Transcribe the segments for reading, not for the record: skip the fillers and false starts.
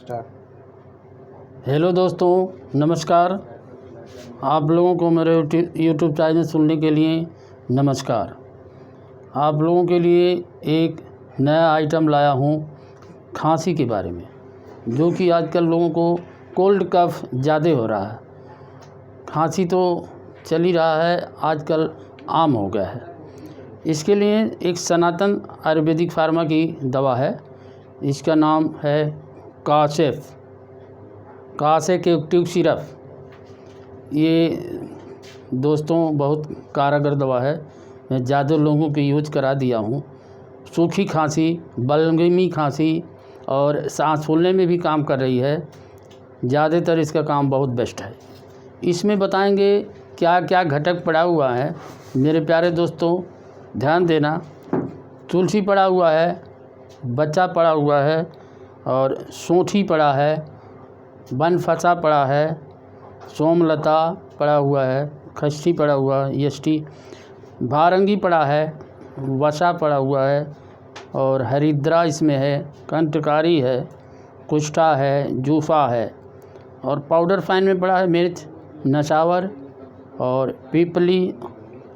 Start. Hello दोस्तों, नमस्कार। आप लोगों को मेरे यूट्यूब चैनल सुनने के लिए नमस्कार। आप लोगों के लिए एक नया आइटम लाया हूँ खांसी के बारे में, जो कि आजकल लोगों को कोल्ड कफ ज़्यादा हो रहा है। खांसी तो चल ही रहा है, आजकल आम हो गया है। इसके लिए एक सनातन आयुर्वेदिक फार्मा की दवा है। इसका नाम है कासे के एक्टिव सिरप। ये दोस्तों बहुत कारगर दवा है। मैं ज़्यादा लोगों को यूज करा दिया हूँ। सूखी खांसी, बलगमी खांसी और सांस फूलने में भी काम कर रही है। ज़्यादातर इसका काम बहुत बेस्ट है। इसमें बताएंगे क्या क्या घटक पड़ा हुआ है। मेरे प्यारे दोस्तों, ध्यान देना। तुलसी पड़ा हुआ है, बच्चा पड़ा हुआ है, और सौंठी पड़ा है, बनफसा पड़ा है, सोमलता पड़ा हुआ है, खस्ती पड़ा हुआ है, यष्टि, भारंगी पड़ा है, वसा पड़ा हुआ है, और हरिद्रा इसमें है, कंटकारी है, कुष्ठा है, जूफा है, और पाउडर फाइन में पड़ा है मिर्च, नशावर और पीपली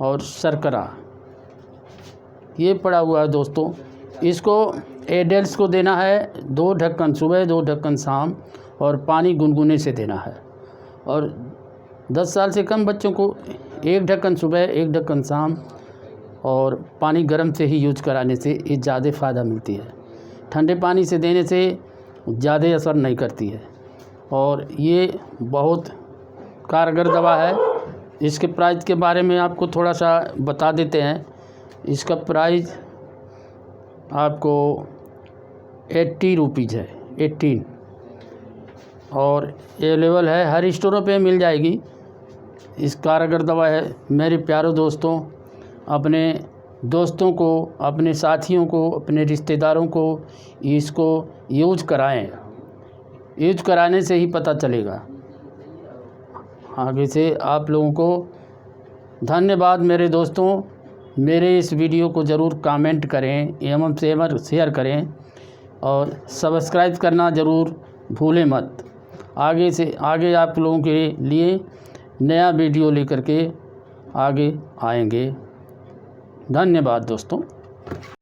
और शर्करा। ये पड़ा हुआ है दोस्तों। इसको एडल्ट्स को देना है 2 ढक्कन सुबह, 2 ढक्कन शाम, और पानी गुनगुने से देना है। और 10 साल से कम बच्चों को 1 ढक्कन सुबह, 1 ढक्कन शाम, और पानी गर्म से ही यूज कराने से ये ज़्यादा फ़ायदा मिलती है। ठंडे पानी से देने से ज़्यादा असर नहीं करती है। और ये बहुत कारगर दवा है। इसके प्राइस के बारे में आपको थोड़ा सा बता देते हैं। इसका प्राइस आपको 80 रुपीज़ है, 18, और अवेलेबल है, हर स्टोरों पे मिल जाएगी। इस कारगर दवा है। मेरे प्यारे दोस्तों, अपने दोस्तों को, अपने साथियों को, अपने रिश्तेदारों को इसको यूज कराएं। यूज कराने से ही पता चलेगा। आगे से आप लोगों को धन्यवाद। मेरे दोस्तों, मेरे इस वीडियो को ज़रूर कमेंट करें एवं शेयर करें, और सब्सक्राइब करना ज़रूर भूलें मत। आगे आप लोगों के लिए नया वीडियो लेकर के आगे आएंगे। धन्यवाद दोस्तों।